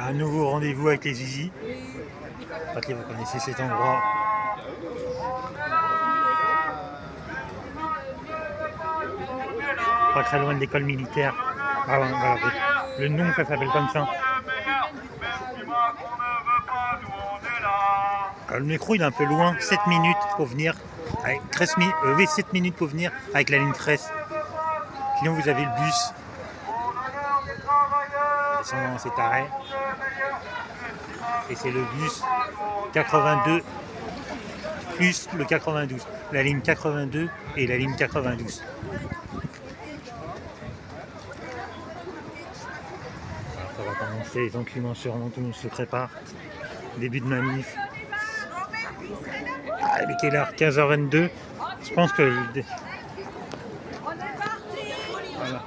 Un nouveau rendez-vous avec les Zizi. Ok, vous connaissez cet endroit. Pas très loin de l'école militaire. Ah ouais, voilà, le nom, ça s'appelle comme ça. Alors, le métro, il est un peu loin. 7 minutes pour venir. Avec 7 minutes pour venir avec la ligne 13. Sinon, vous avez le bus. C'est arrêt. Et c'est le bus 82 plus le 92. La ligne 82 et la ligne 92. Ça va commencer, les documents sûrement, tout le monde se prépare. Début de manif. Ah, il est quelle heure? 15h22. Je pense que... Voilà.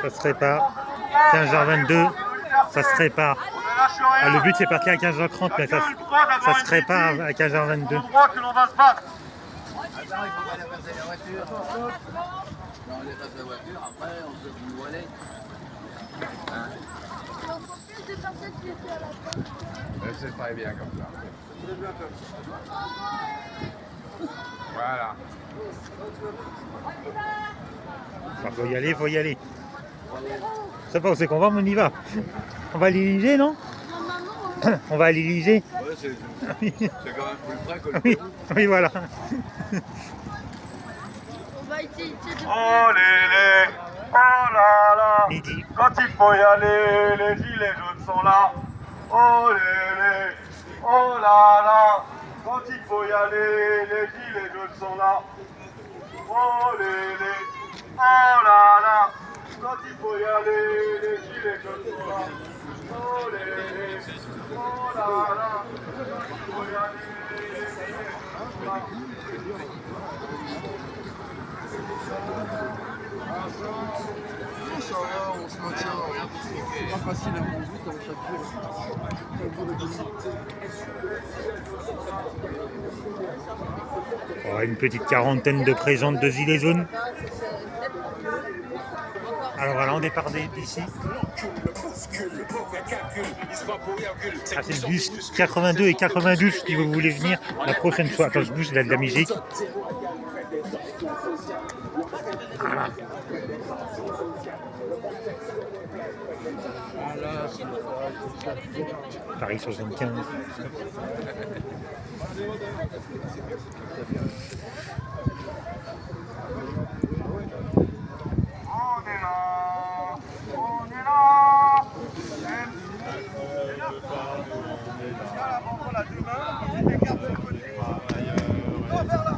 Ça se prépare. 15h22. Ça se prépare. Ah, le but c'est parti à 15h30, mais ça se prépare à 15h22. C'est pas bien comme ça. Voilà. Faut y aller, faut y aller. Je sais pas où c'est qu'on va, mais on y va. On va à l'Élysée, non? On va à l'Élysée. Ouais, c'est quand même plus près que le Oui, oui, voilà. On va essayer de... Oh lélé, oh là là, Midi. quand il faut y aller, les gilets jaunes sont là. Oh lélé, oh là là, quand il faut y aller, les gilets jaunes sont là. Oh lélé, oh là là, quand il faut y aller, les gilets jaunes sont là. Oh lélé, oh là là, quand il faut y aller, les gilets jaunes sont là. Ça va, on se maintient. C'est pas facile à conduire comme chaque jour. Oh, une petite quarantaine de présentes de gilets jaunes. Alors voilà, on départ d'ici. Ah, c'est le bus 82 et 92 si vous voulez venir la prochaine fois. Attends, je bouge, il y a de la musique. Voilà. Paris 75. On est là, on est là. Voilà, demain, les cartes sur le côté. Non, vers là.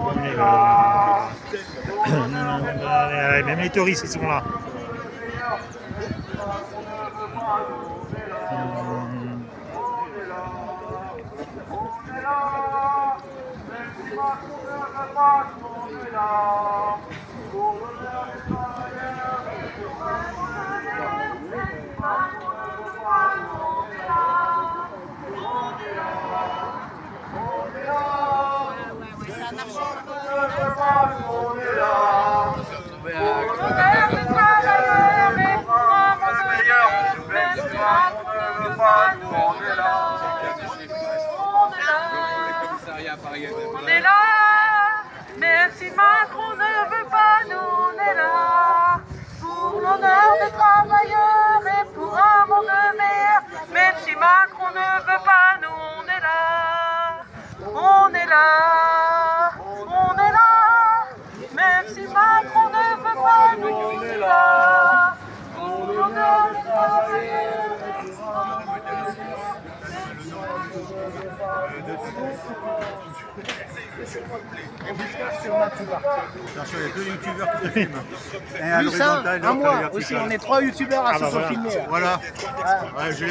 On est là, On est là. Même les touristes ils sont là. On est là, merci Macron ne veut pas, nous on est là, pour l'honneur des travailleurs et pour un monde meilleur, même si Macron ne veut pas, nous on est là, on est là, on est là, même si Macron ne veut pas, nous on est là, pour l'honneur des travailleurs et pour un monde meilleur. Bien sûr, il y a deux youtubeurs qui se filment. Plus un moi aussi, on est 3 youtubeurs à se voilà. filmer. Voilà. Ouais, je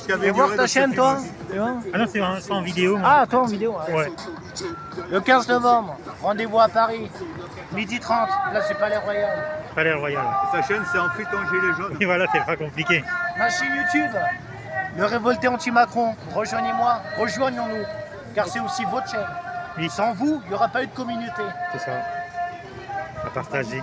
t'avais Et dit, voir ouais, ta de chaîne se toi filmer. c'est bon. Ah non, c'est en vidéo. Ah, toi en vidéo. Ouais. Le 15 novembre, rendez-vous à Paris, 12h30, place du Palais Royal. Palais Royal. Sa chaîne, c'est en ton gilet jaune. Et voilà, c'est pas compliqué. Ma chaîne YouTube, le révolté anti-Macron. Rejoignez-moi, rejoignons-nous, car c'est aussi votre chaîne. Oui. Sans vous, il n'y aura pas eu de communauté. C'est ça. À partager.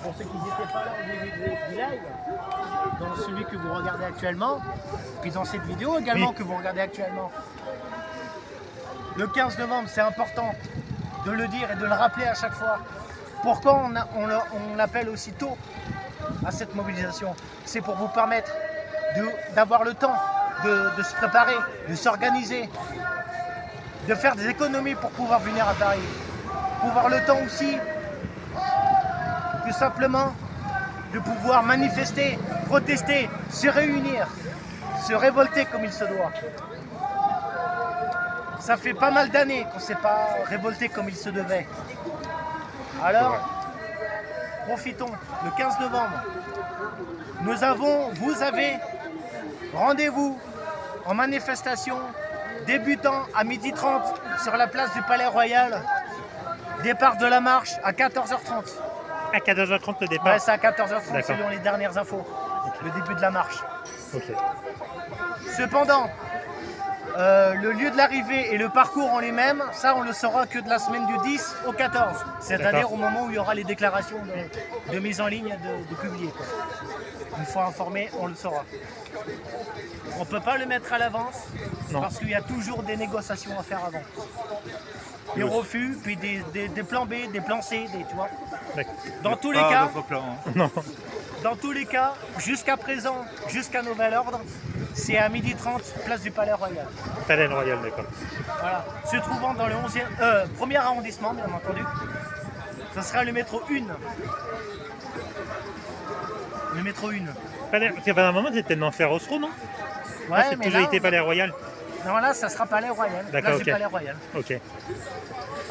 Pour ceux qui n'étaient pas là au début du live, dans celui que vous regardez actuellement, puis dans cette vidéo également Oui. que vous regardez actuellement. Le 15 novembre, c'est important de le dire et de le rappeler à chaque fois. Pourquoi on appelle aussitôt à cette mobilisation? C'est pour vous permettre d'avoir le temps de se préparer, de s'organiser, de faire des économies pour pouvoir venir à Paris. Pour avoir le temps aussi, tout simplement, de pouvoir manifester, protester, se réunir, se révolter comme il se doit. Ça fait pas mal d'années qu'on ne s'est pas révolté comme il se devait. Alors, profitons, le 15 novembre, vous avez rendez-vous en manifestation débutant à 12h30 sur la place du Palais Royal. Départ de la marche à 14h30. À 14h30 le départ. Ouais, c'est à 14h30 D'accord. selon les dernières infos. Le début de la marche. Ok. Cependant, le lieu de l'arrivée et le parcours en lui-même, ça on le saura que de la semaine du 10 au 14. C'est-à-dire D'accord. au moment où il y aura les déclarations de mise en ligne de publier. Quoi. Une fois informé, on le saura. On ne peut pas le mettre à l'avance Non. parce qu'il y a toujours des négociations à faire avant. Des refus, puis des plans B, des plans C, tu vois. D'accord. Dans tous les Pas cas, d'autre plan, hein. Non. dans tous les cas, jusqu'à présent, jusqu'à nouvel ordre, c'est à 12h30, place du Palais Royal. Palais Royal, d'accord. Voilà. Se trouvant dans le 1er arrondissement, bien entendu. Ce sera le métro 1. Le métro 1. Palais... C'est pas un moment, c'était tellement faire Osro, non? Ouais, C'est mais toujours là, été Palais Royal. non, là, ça sera Palais Royal. D'accord, Place ok. du Palais Royal. Ok.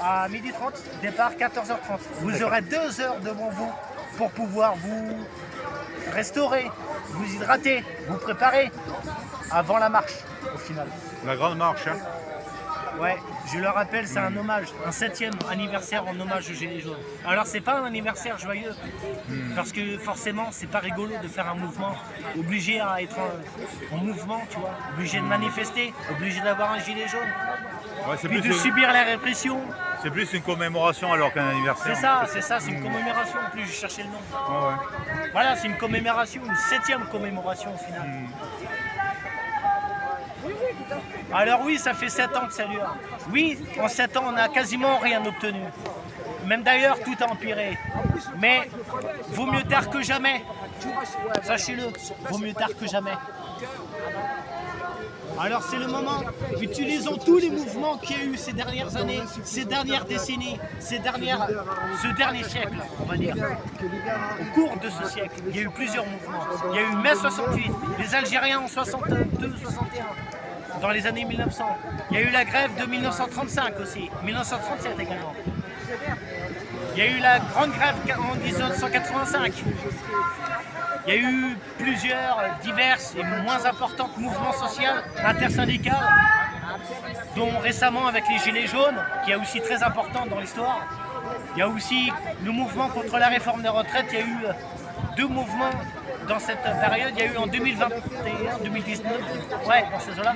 À 12h30, départ 14h30. Vous aurez 2 heures devant vous pour pouvoir vous restaurer, vous hydrater, vous préparer avant la marche, au final. La grande marche, hein. Ouais, je le rappelle, c'est un hommage, un 7e anniversaire en hommage aux Gilets jaunes. Alors c'est pas un anniversaire joyeux, parce que forcément c'est pas rigolo de faire un mouvement, obligé à être en mouvement, tu vois, obligé de manifester, obligé d'avoir un gilet jaune, Ouais, c'est puis de plus, subir la répression. c'est plus une commémoration alors qu'un anniversaire. C'est ça, c'est une commémoration, en plus je cherchais le nom. Ouais, ouais. Voilà, c'est une commémoration, une 7e commémoration au final. Alors oui, ça fait 7 ans que ça dure. Oui, en 7 ans, on n'a quasiment rien obtenu. Même d'ailleurs, tout a empiré. Mais vaut mieux tard que jamais. Sachez-le, vaut mieux tard que jamais. Alors c'est le moment, utilisons tous les mouvements qu'il y a eu ces dernières années, ces dernières décennies, ce dernier siècle, on va dire. Au cours de ce siècle, il y a eu plusieurs mouvements. Il y a eu mai 68, les Algériens en 62, 61, dans les années 1900. Il y a eu la grève de 1935 aussi, 1937 également. Il y a eu la grande grève en 1985. Il y a eu plusieurs, diverses et moins importantes mouvements sociaux intersyndicaux, dont récemment avec les Gilets jaunes, qui est aussi très important dans l'histoire. Il y a aussi le mouvement contre la réforme des retraites. Il y a eu 2 mouvements dans cette période. Il y a eu en 2021, 2019, ouais, dans ces eaux-là,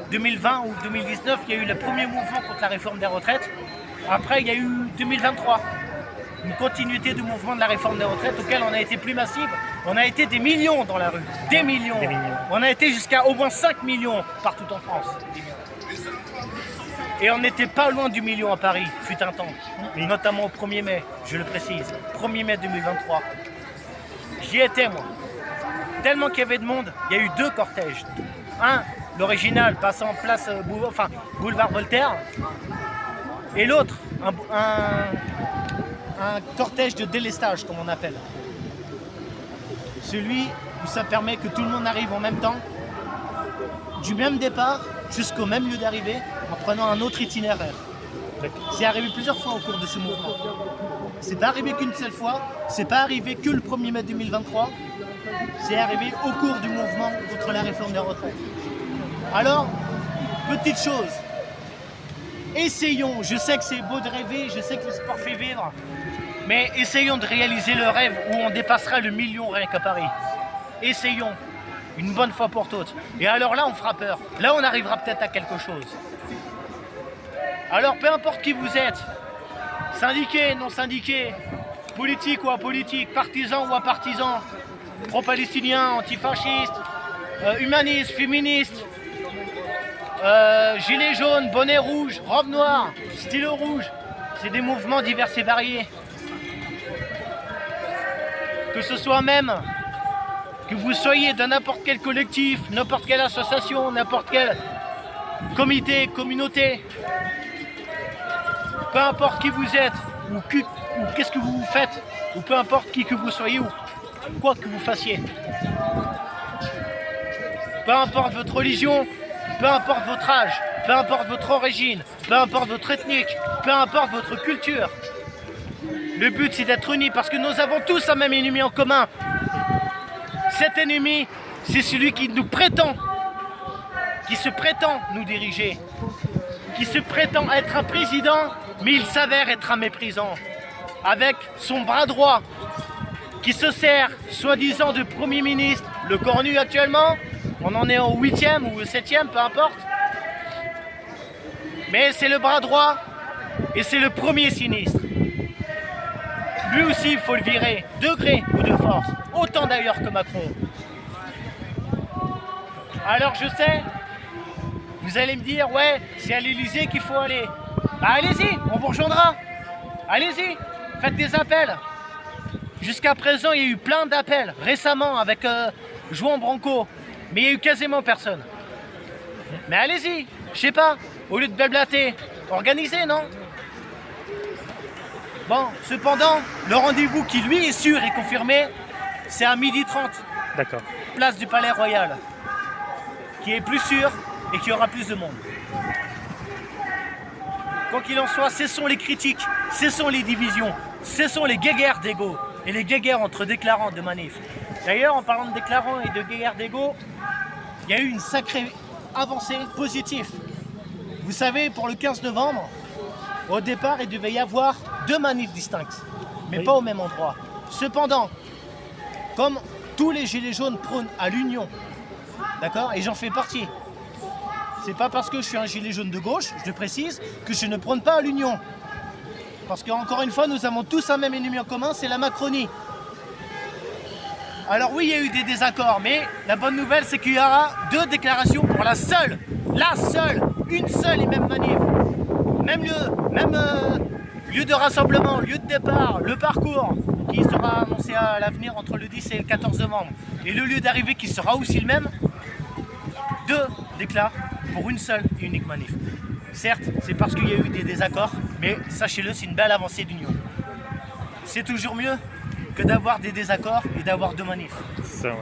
2020 ou 2019, il y a eu le premier mouvement contre la réforme des retraites. Après, il y a eu 2023. Une continuité du mouvement de la réforme des retraites auquel on a été plus massif. On a été des millions dans la rue, des millions. On a été jusqu'à au moins 5 millions partout en France. Et on n'était pas loin du million à Paris, fut un temps, notamment au 1er mai, je le précise, 1er mai 2023. J'y étais moi. Tellement qu'il y avait de monde, il y a eu 2 cortèges. Un, l'original, passant place boulevard Voltaire, et l'autre, un cortège de délestage, comme on appelle. Celui où ça permet que tout le monde arrive en même temps, du même départ jusqu'au même lieu d'arrivée, en prenant un autre itinéraire. C'est arrivé plusieurs fois au cours de ce mouvement. C'est pas arrivé qu'une seule fois, c'est pas arrivé que le 1er mai 2023, c'est arrivé au cours du mouvement contre la réforme des retraites. Alors, petite chose, essayons, je sais que c'est beau de rêver, je sais que le sport fait vivre, mais essayons de réaliser le rêve où on dépassera le million rien qu'à Paris. Essayons, une bonne fois pour toutes. Et alors là, on fera peur. Là, on arrivera peut-être à quelque chose. Alors, peu importe qui vous êtes, syndiqué, non syndiqué, politique ou apolitique, partisan ou apartisan, pro-palestinien, antifasciste, humaniste, féministe, gilet jaune, bonnet rouge, robe noire, stylo rouge, c'est des mouvements divers et variés. Que ce soit même que vous soyez dans n'importe quel collectif, n'importe quelle association, n'importe quel comité, communauté, peu importe qui vous êtes, ou qu'est-ce que vous faites, ou peu importe qui que vous soyez, ou quoi que vous fassiez. Peu importe votre religion, peu importe votre âge, peu importe votre origine, peu importe votre ethnique, peu importe votre culture. Le but c'est d'être unis parce que nous avons tous un même ennemi en commun. Cet ennemi, c'est celui qui nous prétend, qui se prétend nous diriger, qui se prétend être un président, mais il s'avère être un méprisant, avec son bras droit, qui se sert, soi-disant, de Premier ministre, le cornu actuellement, on en est au 8e ou au 7e, peu importe. Mais c'est le bras droit, et c'est le premier sinistre. Lui aussi, il faut le virer, de gré ou de force, autant d'ailleurs que Macron. Alors je sais, vous allez me dire, ouais, c'est à l'Élysée qu'il faut aller. Bah allez-y, on vous rejoindra. Allez-y, faites des appels. Jusqu'à présent, il y a eu plein d'appels, récemment avec Joan Branco, mais il n'y a eu quasiment personne. Mais allez-y, je sais pas, au lieu de blablater, organisez, non ? Bon, cependant, le rendez-vous qui lui est sûr et confirmé, c'est à 12h30. D'accord. Place du Palais Royal, qui est plus sûr et qui aura plus de monde. Quoi qu'il en soit, cessons les critiques, cessons les divisions, cessons les guéguerres d'ego et les guéguerres entre déclarants de manifs. D'ailleurs, en parlant de déclarants et de guéguerres d'ego, il y a eu une sacrée avancée positive. Vous savez, pour le 15 novembre, au départ, il devait y avoir 2 manifs distinctes, mais pas au même endroit. Cependant, comme tous les gilets jaunes prônent à l'union, d'accord, et j'en fais partie, c'est pas parce que je suis un gilet jaune de gauche, je le précise, que je ne prône pas à l'union. Parce qu'encore une fois, nous avons tous un même ennemi en commun, c'est la Macronie. Alors oui, il y a eu des désaccords, mais la bonne nouvelle, c'est qu'il y aura 2 déclarations pour une seule et même manif. Même lieu de rassemblement, lieu de départ, le parcours qui sera annoncé à l'avenir entre le 10 et le 14 novembre. Et le lieu d'arrivée qui sera aussi le même, 2 déclars pour une seule et unique manif. Certes, c'est parce qu'il y a eu des désaccords, mais sachez-le, c'est une belle avancée d'union. C'est toujours mieux que d'avoir des désaccords et d'avoir 2 manifs. Ça, ouais.